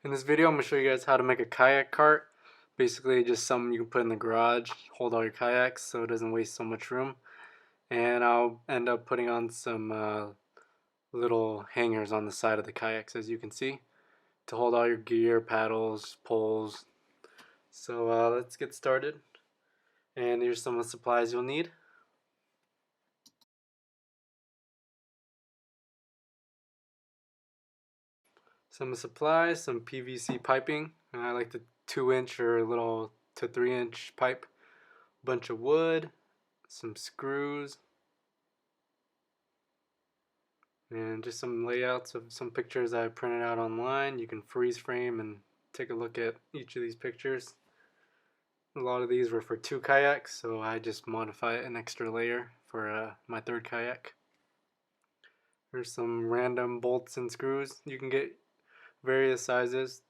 In this video, I'm going to show you guys how to make a kayak cart. Basically, just something you can put in the garage, hold all your kayaks so it doesn't waste so much room. And I'll end up putting on some little hangers on the side of the kayaks, as you can see, to hold all your gear, paddles, poles. So let's get started. And here's some of the supplies you'll need. Some supplies, some PVC piping. I like the 2-inch or a little to 3-inch pipe. A bunch of wood, some screws, and just some layouts of some pictures I printed out online. You can freeze frame and take a look at each of these pictures. A lot of these were for 2 kayaks, so I just modified an extra layer for my 3rd kayak. There's some random bolts and screws. You can get various sizes.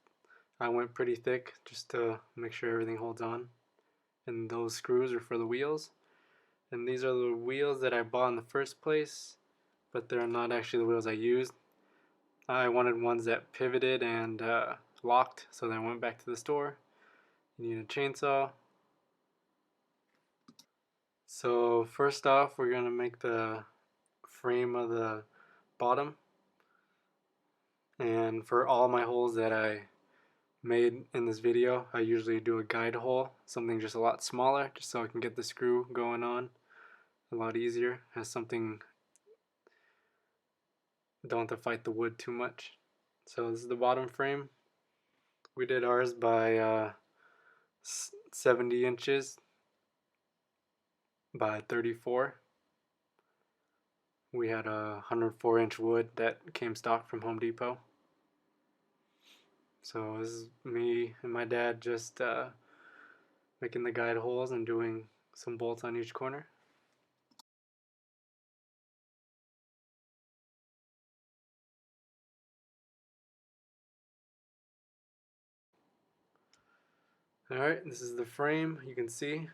I went pretty thick just to make sure everything holds on. And those screws are for the wheels. And these are the wheels that I bought in the first place, but they're not actually the wheels I used. I wanted ones that pivoted and locked, so then I went back to the store. You need a chainsaw. So first off, we're going to make the frame of the bottom. And for all my holes that I made in this video, I usually do a guide hole, something just a lot smaller, just so I can get the screw going on a lot easier. Has something, don't have to fight the wood too much. So this is the bottom frame. We did ours by 70 inches by 34. We had a 104-inch wood that came stock from Home Depot. So this is me and my dad just making the guide holes and doing some bolts on each corner. Alright, this is the frame, you can see. And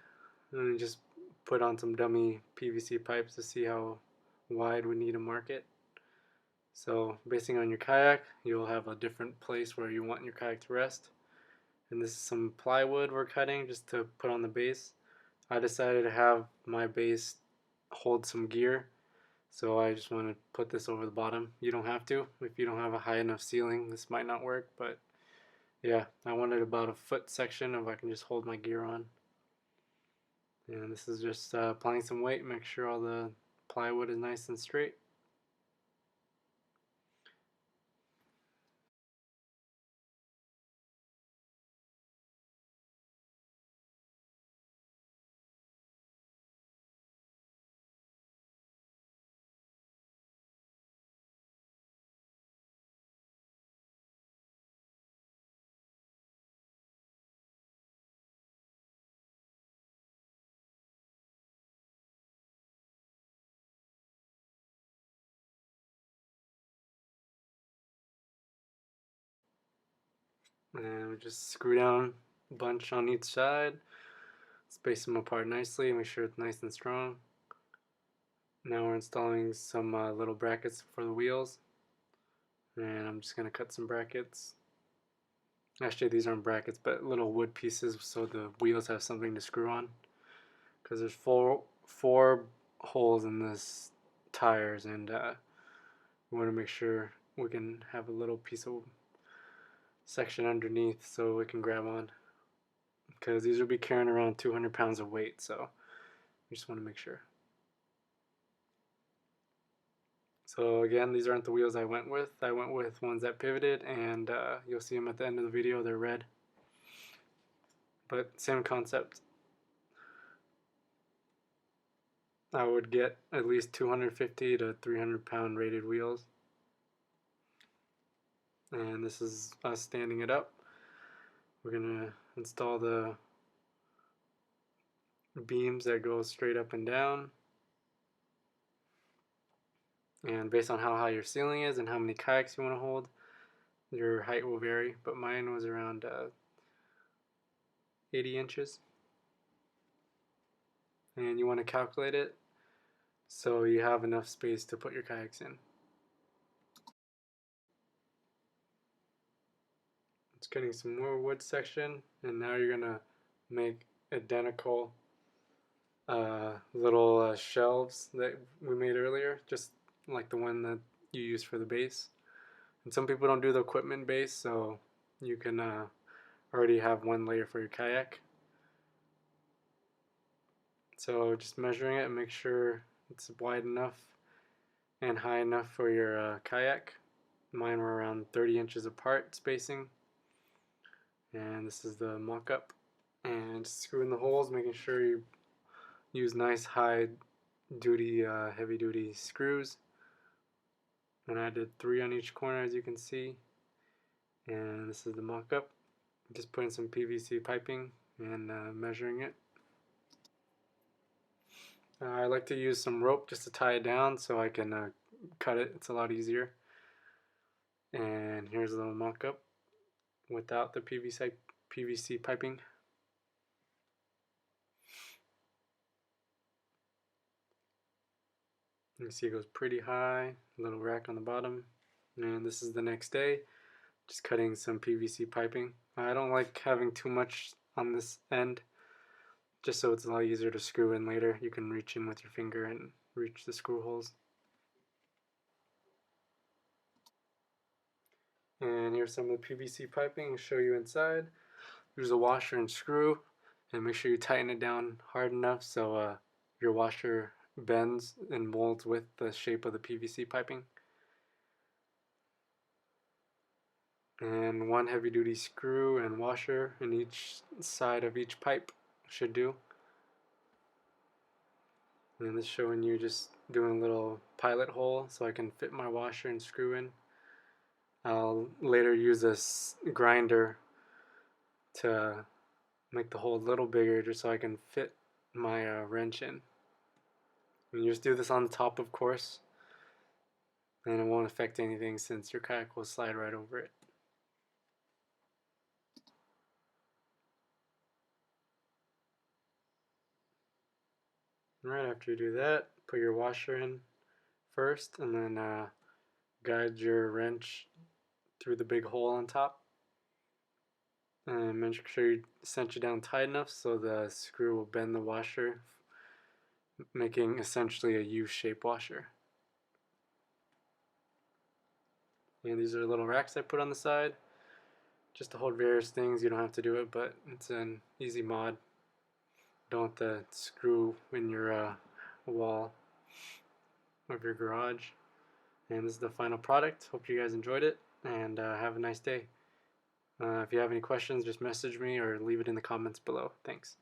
then just put on some dummy PVC pipes to see how wide we need to mark it. So basing on your kayak, you'll have a different place where you want your kayak to rest. And this is some plywood we're cutting just to put on the base. I decided to have my base hold some gear, so I just want to put this over the bottom. You don't have to. If you don't have a high enough ceiling, this might not work, but yeah, I wanted about a foot section if I can just hold my gear on. And this is just applying some weight, make sure all the plywood is nice and straight. And we just screw down a bunch on each side, space them apart nicely, make sure it's nice and strong. Now we're installing some little brackets for the wheels, and I'm just going to cut some brackets. Actually, these aren't brackets, but little wood pieces so the wheels have something to screw on. Because there's four holes in this tires, and we want to make sure we can have a little piece of section underneath so we can grab on. Because these will be carrying around 200 pounds of weight, so we just want to make sure. So again, these aren't the wheels I went with. I went with ones that pivoted, and you'll see them at the end of the video. They're red. But same concept. I would get at least 250 to 300 pound rated wheels. And this is us standing it up. We're going to install the beams that go straight up and down. And based on how high your ceiling is and how many kayaks you want to hold, your height will vary, but mine was around 80 inches. And you want to calculate it so you have enough space to put your kayaks in. Just getting some more wood section, and now you're gonna make identical little shelves that we made earlier, just like the one that you use for the base. And some people don't do the equipment base, so you can already have one layer for your kayak. So just measuring it and make sure it's wide enough and high enough for your kayak. Mine were around 30 inches apart spacing. And this is the mock-up. And screw in the holes, making sure you use nice high duty, heavy duty screws. And I did 3 on each corner, as you can see. And this is the mock-up. Just putting some PVC piping and measuring it. I like to use some rope just to tie it down so I can cut it. It's a lot easier. And here's a little mock-up without the PVC piping. You can see it goes pretty high, a little rack on the bottom. And this is the next day, just cutting some PVC piping. I don't like having too much on this end, just so it's a lot easier to screw in later. You can reach in with your finger and reach the screw holes. And here's some of the PVC piping. I'll show you inside. Use a washer and screw, and make sure you tighten it down hard enough so your washer bends and molds with the shape of the PVC piping. And one heavy duty screw and washer in each side of each pipe should do. And this is showing you just doing a little pilot hole so I can fit my washer and screw in. I'll later use this grinder to make the hole a little bigger just so I can fit my wrench in. And you just do this on the top, of course, and it won't affect anything since your kayak will slide right over it. Right after you do that, put your washer in first, and then guide your wrench through the big hole on top. And make sure you cinch it down tight enough so the screw will bend the washer, making essentially a U-shaped washer. And these are little racks I put on the side, just to hold various things. You don't have to do it, but it's an easy mod. Don't have to screw in your wall of your garage. And this is the final product. Hope you guys enjoyed it, and have a nice day. If you have any questions, just message me or leave it in the comments below. Thanks.